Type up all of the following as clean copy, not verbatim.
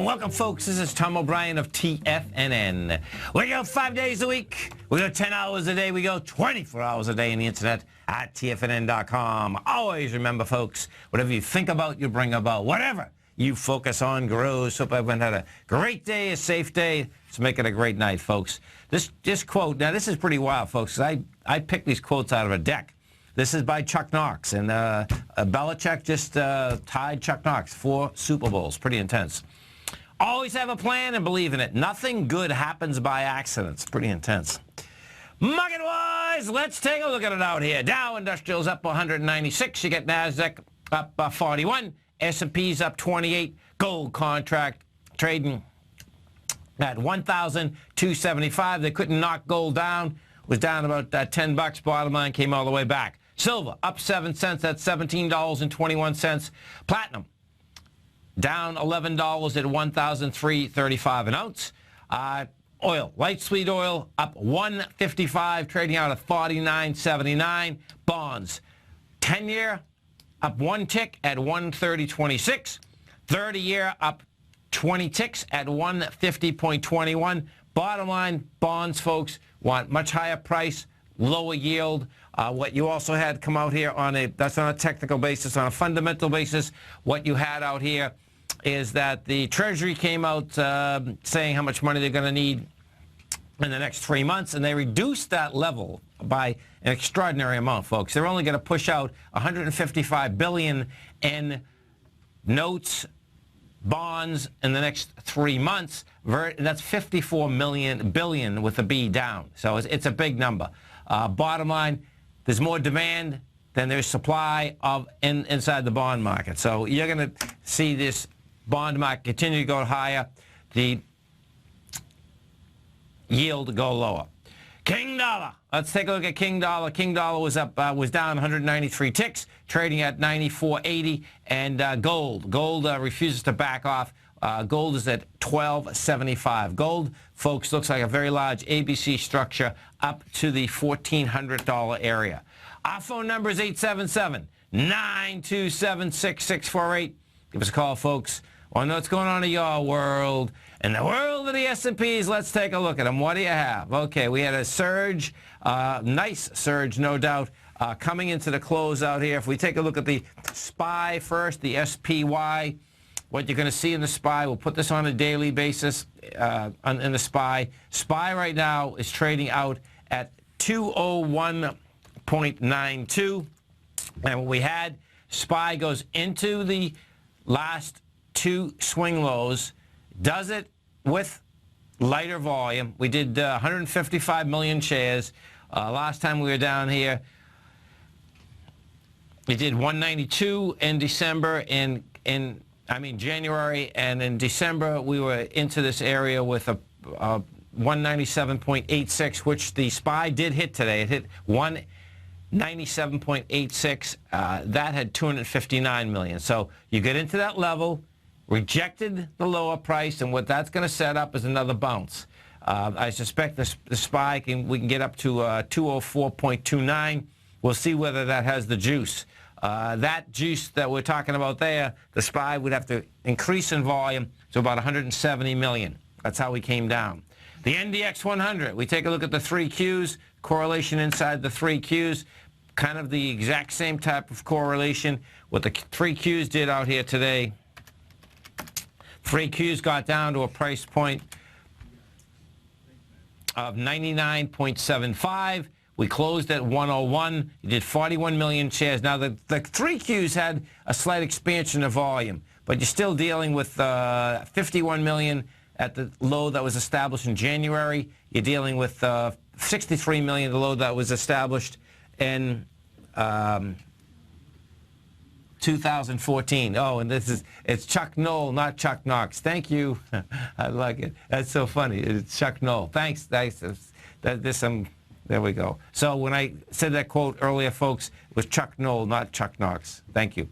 Welcome, folks. This is Tom O'Brien of TFNN. We go 5 days a week. We go 10 hours a day. We go 24 hours a day on the internet at TFNN.com. Always remember, folks, whatever you think about, you bring about. Whatever you focus on grows. Hope everyone had a great day, a safe day. Let's make it a great night, folks. This quote, now this is pretty wild, folks. I picked these quotes out of a deck. This is by Chuck Knox, and Belichick just tied Chuck Knox 4 Super Bowls. Pretty intense. Always have a plan and believe in it. Nothing good happens by accident. It's pretty intense. Market-wise, let's take a look at it out here. Dow Industrial's up 196. You get NASDAQ up 41. S&P's up 28. Gold contract trading at 1,275. They couldn't knock gold down. Was down about 10 bucks. Bottom line came all the way back. Silver up 7 cents at $17.21. Platinum down $11 at $1,335 an ounce. Oil, light sweet oil, up $1.55, trading out at $49.79. Bonds, 10-year up 1 tick at $130.26. 30-year up 20 ticks at $150.21. Bottom line, bonds, folks, want much higher price, lower yield. What you also had come out here on that's on a technical basis, on a fundamental basis, what you had out here is that the Treasury came out saying how much money they're going to need in the next 3 months, and they reduced that level by an extraordinary amount, folks. They're only going to push out $155 billion in notes, bonds in the next 3 months. That's $54 billion with a B down. So it's a big number. Bottom line, there's more demand than there's supply of inside the bond market. So you're going to see this bond market continue to go higher, the yield go lower. King dollar. Let's take a look at King dollar. King dollar was up, was down 193 ticks, trading at 94.80. And gold. Gold refuses to back off. Gold is at $12.75. Gold, folks, looks like a very large ABC structure up to the $1,400 area. Our phone number is 877-927-6648. Give us a call, folks. Want to know what's going on in your world. In the world of the S&Ps, let's take a look at them. What do you have? Okay, we had a surge, nice surge, no doubt, coming into the close out here. If we take a look at the SPY first, the SPY, what you're going to see in the SPY, we'll put this on a daily basis in the SPY. SPY right now is trading out at 201.92. And what we had, SPY goes into the last 2 swing lows, does it with lighter volume. We did 155 million shares. Last time we were down here, we did 192 in December, January, and in December we were into this area with a 197.86, which the SPY did hit today. It hit 197.86. That had 259 million. So you get into that level, rejected the lower price, and what that's going to set up is another bounce. I suspect the SPY we can get up to 204.29. We'll see whether that has the juice. That juice that we're talking about there, the SPY would have to increase in volume to about 170 million. That's how we came down. The NDX 100, we take a look at the 3 Qs, correlation inside the 3 Qs, kind of the exact same type of correlation. What the 3 Qs did out here today, 3 Qs got down to a price point of 99.75. We closed at 101. You did 41 million shares. Now, the 3 Qs had a slight expansion of volume, but you're still dealing with 51 million at the low that was established in January. You're dealing with 63 million, the low that was established in 2014. Oh, and it's Chuck Knoll, not Chuck Knox. Thank you. I like it. That's so funny. It's Chuck Knoll. Thanks. There we go. So when I said that quote earlier, folks, it was Chuck Knoll, not Chuck Knox. Thank you.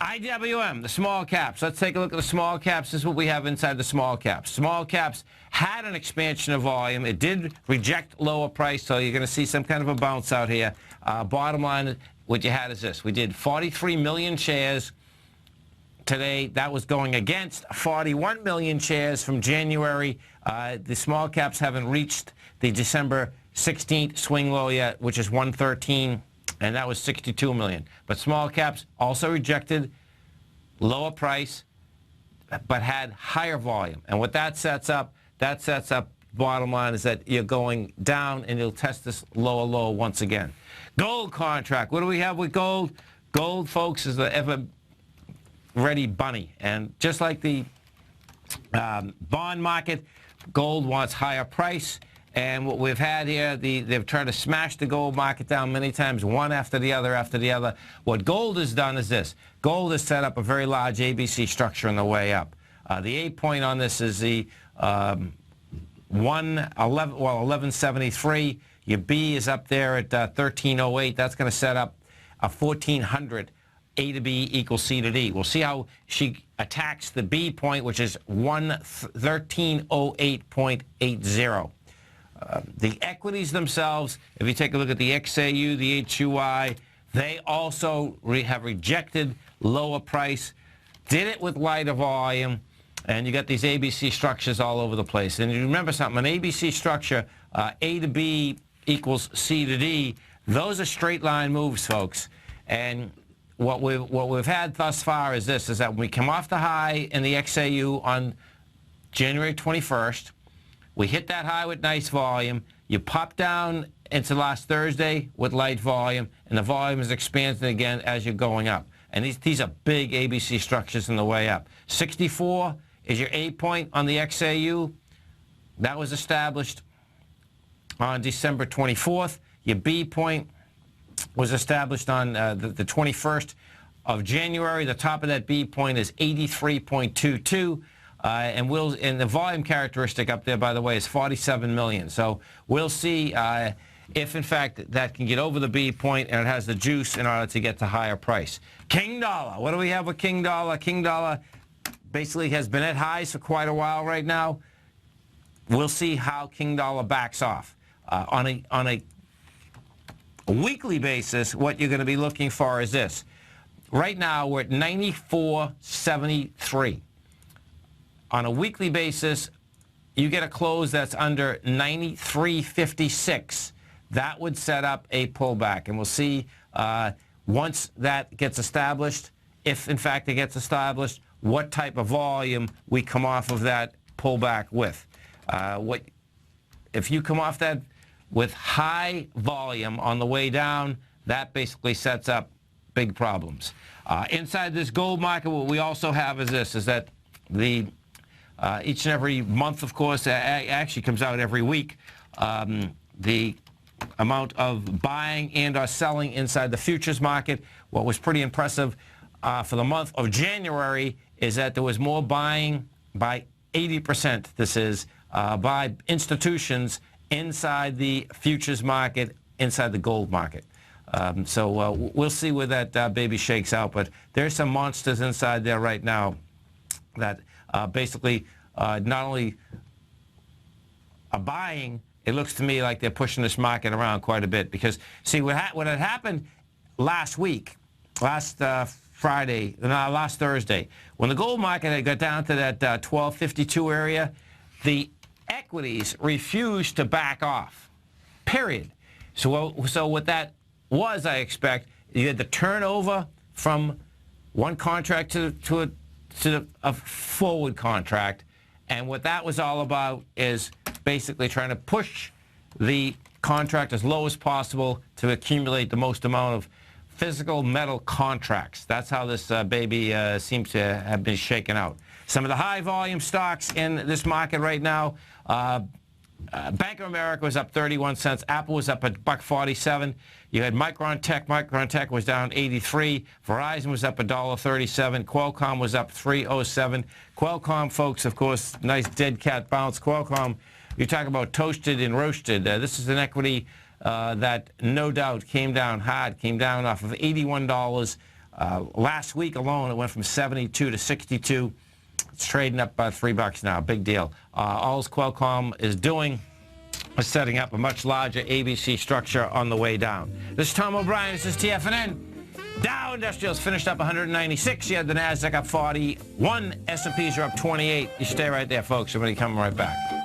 IWM, the small caps. Let's take a look at the small caps. This is what we have inside the small caps. Small caps had an expansion of volume. It did reject lower price, so you're going to see some kind of a bounce out here. Bottom line, what you had is this. We did 43 million shares. today. That was going against 41 million shares from January. The small caps haven't reached the December 16th swing low yet, which is 113, and that was 62 million. But small caps also rejected lower price, but had higher volume. And what that sets up, bottom line is that you're going down and you'll test this lower low once again. Gold contract. What do we have with gold? Gold, folks, is the ever-ready bunny. And just like the bond market, gold wants higher price. And what we've had here, they've tried to smash the gold market down many times, one after the other after the other. What gold has done is this. Gold has set up a very large ABC structure on the way up. The 8-point on this is the 1173. Your B is up there at 1308. That's going to set up a 1400 A to B equals C to D. We'll see how she attacks the B point, which is 1308.80. The equities themselves, if you take a look at the XAU, the HUI, they also have rejected lower price, did it with lighter volume, and you got these ABC structures all over the place. And you remember something, an ABC structure, A to B equals C to D, those are straight line moves, folks. And what we've had thus far is this, is that when we come off the high in the XAU on January 21st, we hit that high with nice volume. You pop down into last Thursday with light volume, and the volume is expanding again as you're going up. And these are big ABC structures on the way up. 64 is your A point on the XAU. That was established on December 24th. Your B point was established on the 21st of January. The top of that B point is 83.22. And the volume characteristic up there, by the way, is 47 million. So we'll see if, in fact, that can get over the B point and it has the juice in order to get to higher price. King dollar. What do we have with King dollar? King dollar basically has been at highs for quite a while right now. We'll see how King dollar backs off. On a weekly basis, what you're going to be looking for is this. Right now, we're at 94.73. On a weekly basis, you get a close that's under 93.56. That would set up a pullback. And we'll see once that gets established, if in fact it gets established, what type of volume we come off of that pullback with. If you come off that with high volume on the way down, that basically sets up big problems. Inside this gold market, what we also have is this, is that the each and every month, of course, actually comes out every week, the amount of buying and or selling inside the futures market. What was pretty impressive for the month of January is that there was more buying by 80%, this is, by institutions inside the futures market, inside the gold market. So we'll see where that baby shakes out, but there's some monsters inside there right now that basically not only are buying, it looks to me like they're pushing this market around quite a bit. Because, see, what had happened last week, last Thursday, when the gold market had got down to that 1252 area, the equities refused to back off, period. So what that was, I expect, you had the turnover from one contract to a forward contract, and what that was all about is basically trying to push the contract as low as possible to accumulate the most amount of physical metal contracts. That's how this baby seems to have been shaken out. Some of the high volume stocks in this market right now, Bank of America was up 31 cents. Apple was up at $1.47. You had Micron Tech. Micron Tech was down 83. Verizon was up $1.37. Qualcomm was up 307. Qualcomm, folks, of course, nice dead cat bounce. Qualcomm, you talk about toasted and roasted. This is an equity that no doubt came down hard, came down off of $81. Last week alone, it went from 72 to 62. It's trading up about $3 now. Big deal. All Qualcomm is doing is setting up a much larger ABC structure on the way down. This is Tom O'Brien. This is TFNN. Dow Industrials finished up 196. You had the NASDAQ up 41. S&Ps are up 28. You stay right there, folks. Somebody coming right back.